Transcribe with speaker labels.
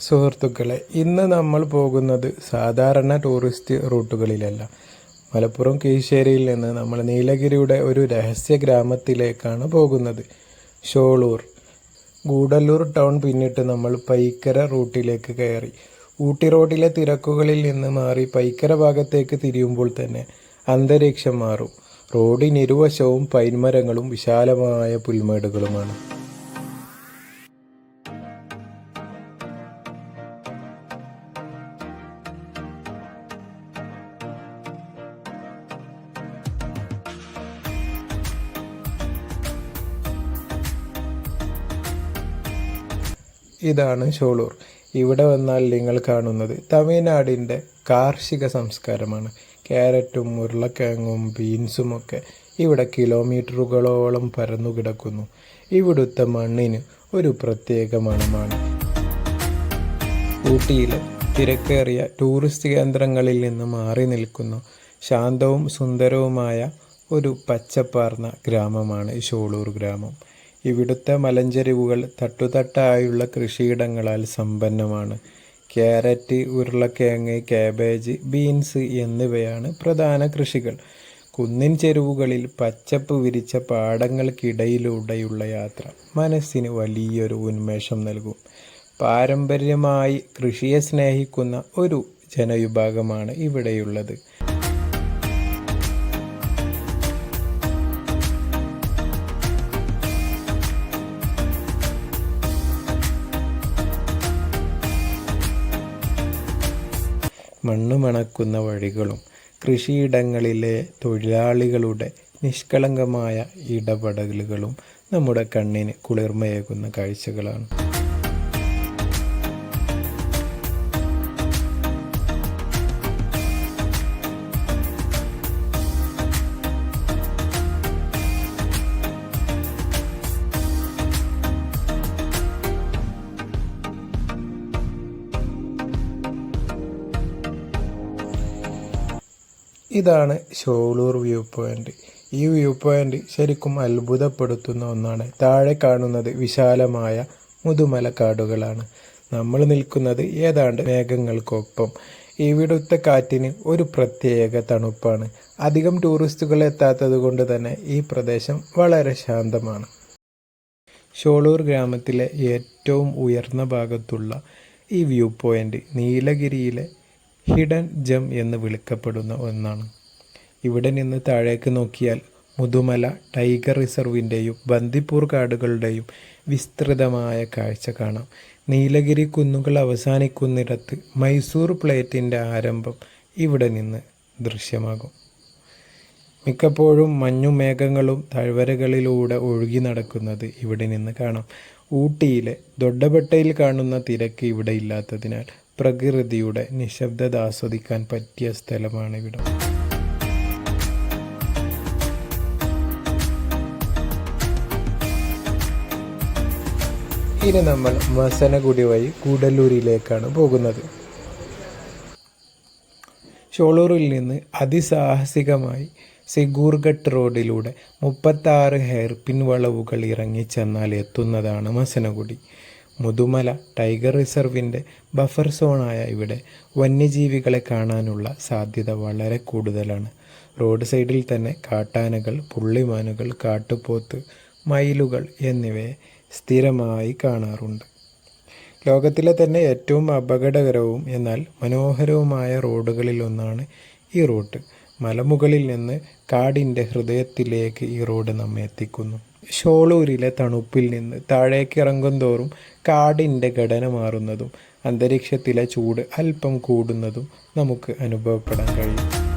Speaker 1: സുഹൃത്തുക്കളെ, ഇന്ന് നമ്മൾ പോകുന്നത് സാധാരണ ടൂറിസ്റ്റ് റൂട്ടുകളിലല്ല. മലപ്പുറം കീഴ്ശ്ശേരിയിൽ നിന്ന് നമ്മൾ നീലഗിരിയുടെ ഒരു രഹസ്യ ഗ്രാമത്തിലേക്കാണ് പോകുന്നത്. ഷോളൂർ. ഗൂഡല്ലൂർ ടൗൺ പിന്നിട്ട് നമ്മൾ പൈക്കര റൂട്ടിലേക്ക് കയറി. ഊട്ടി റോഡിലെ തിരക്കുകളിൽ നിന്ന് മാറി പൈക്കര ഭാഗത്തേക്ക് തിരിയുമ്പോൾ തന്നെ അന്തരീക്ഷം മാറും. റോഡിനിരുവശവും പൈൻമരങ്ങളും വിശാലമായ പുൽമേടുകളുമാണ്. ഇതാണ് ഷോളൂർ. ഇവിടെ വന്നാൽ നിങ്ങൾ കാണുന്നത് തമിഴ്നാടിൻ്റെ കാർഷിക സംസ്കാരമാണ്. ക്യാരറ്റും ഉരുളക്കിഴങ്ങും ബീൻസുമൊക്കെ ഇവിടെ കിലോമീറ്ററുകളോളം പരന്നു കിടക്കുന്നു. ഇവിടുത്തെ മണ്ണിന് ഒരു പ്രത്യേക മണമാണ്. ഊട്ടിയിലെ തിരക്കേറിയ ടൂറിസ്റ്റ് കേന്ദ്രങ്ങളിൽ നിന്ന് മാറി നിൽക്കുന്ന ശാന്തവും സുന്ദരവുമായ ഒരു പച്ചപ്പാർന്ന ഗ്രാമമാണ് ഷോളൂർ ഗ്രാമം. ഇവിടുത്തെ മലഞ്ചെരിവുകൾ തട്ടുതട്ടായുള്ള കൃഷിയിടങ്ങളാൽ സമ്പന്നമാണ്. ക്യാരറ്റ്, ഉരുളക്കിഴങ്ങ്, കാബേജ്, ബീൻസ് എന്നിവയാണ് പ്രധാന കൃഷികൾ. കുന്നിൻ ചെരുവുകളിൽ പച്ചപ്പ് വിരിച്ച പാടങ്ങൾക്കിടയിലൂടെയുള്ള യാത്ര മനസ്സിന് വലിയൊരു ഉന്മേഷം നൽകും. പാരമ്പര്യമായി കൃഷിയെ സ്നേഹിക്കുന്ന ഒരു ജനവിഭാഗമാണ് ഇവിടെയുള്ളത്. മണ്ണ് മണക്കുന്ന വഴികളും കൃഷിയിടങ്ങളിലെ തൊഴിലാളികളുടെ നിഷ്കളങ്കമായ ഇടപെടലുകളും നമ്മുടെ കണ്ണിന് കുളിർമയേകുന്ന കാഴ്ചകളാണ്. ഇതാണ് ഷോളൂർ വ്യൂ പോയിൻ്റ്. ഈ വ്യൂ പോയിൻ്റ് ശരിക്കും അത്ഭുതപ്പെടുത്തുന്ന ഒന്നാണ്. താഴെ കാണുന്നത് വിശാലമായ മുതുമലക്കാടുകളാണ്. നമ്മൾ നിൽക്കുന്നത് ഏതാണ്ട് മേഘങ്ങൾക്കൊപ്പം. ഇവിടുത്തെ കാറ്റിന് ഒരു പ്രത്യേക തണുപ്പാണ്. അധികം ടൂറിസ്റ്റുകൾ എത്താത്തത് കൊണ്ട് തന്നെ ഈ പ്രദേശം വളരെ ശാന്തമാണ്. ഷോളൂർ ഗ്രാമത്തിലെ ഏറ്റവും ഉയർന്ന ഭാഗത്തുള്ള ഈ വ്യൂ പോയിൻ്റ് നീലഗിരിയിലെ ഹിഡൻ ജം എന്ന് വിളിക്കപ്പെടുന്ന ഒന്നാണ്. ഇവിടെ നിന്ന് താഴേക്ക് നോക്കിയാൽ മുതുമല ടൈഗർ റിസർവിൻ്റെയും ബന്ദിപ്പൂർ കാടുകളുടെയും വിസ്തൃതമായ കാഴ്ച കാണാം. നീലഗിരി കുന്നുകൾ അവസാനിക്കുന്നിടത്ത് മൈസൂർ പ്ലേറ്റിൻ്റെ ആരംഭം ഇവിടെ നിന്ന് ദൃശ്യമാകും. മിക്കപ്പോഴും മഞ്ഞുമേഘങ്ങളും താഴ്വരകളിലൂടെ ഒഴുകി നടക്കുന്നത് ഇവിടെ നിന്ന് കാണാം. ഊട്ടിയിലെ ദൊഡ്ഡബെട്ടയിൽ കാണുന്ന തിരക്ക് ഇവിടെ ഇല്ലാത്തതിനാൽ പ്രകൃതിയുടെ നിശബ്ദത ആസ്വദിക്കാൻ പറ്റിയ സ്ഥലമാണിവിടം. ഇനി നമ്മൾ മസനഗുഡി വഴി ഗൂഡല്ലൂരിലേക്കാണ് പോകുന്നത്. ഷോളൂരിൽ നിന്ന് അതിസാഹസികമായി സിഗൂർഘട്ട് റോഡിലൂടെ 36 ഹെയർ പിൻ വളവുകൾ ഇറങ്ങിച്ചെന്നാൽ എത്തുന്നതാണ് മസനഗുഡി. മുതുമല ടൈഗർ റിസർവിൻ്റെ ബഫർ സോണായ ഇവിടെ വന്യജീവികളെ കാണാനുള്ള സാധ്യത വളരെ കൂടുതലാണ്. റോഡ് സൈഡിൽ തന്നെ കാട്ടാനകൾ, പുള്ളിമാനുകൾ, കാട്ടുപോത്ത്, മയിലുകൾ എന്നിവയെ സ്ഥിരമായി കാണാറുണ്ട്. ലോകത്തിലെ തന്നെ ഏറ്റവും അപകടകരവും എന്നാൽ മനോഹരവുമായ റോഡുകളിലൊന്നാണ് ഈ റൂട്ട്. മലമുകളിൽ നിന്ന് കാടിൻ്റെ ഹൃദയത്തിലേക്ക് ഈ റോഡ് നമ്മെ എത്തിക്കുന്നു. ഷോളൂരിലെ തണുപ്പിൽ നിന്ന് താഴേക്ക് ഇറങ്ങും തോറും കാടിൻ്റെ ഘടന മാറുന്നതും അന്തരീക്ഷത്തിലെ ചൂട് അല്പം കൂടുന്നതും നമുക്ക് അനുഭവപ്പെടാൻ കഴിയും.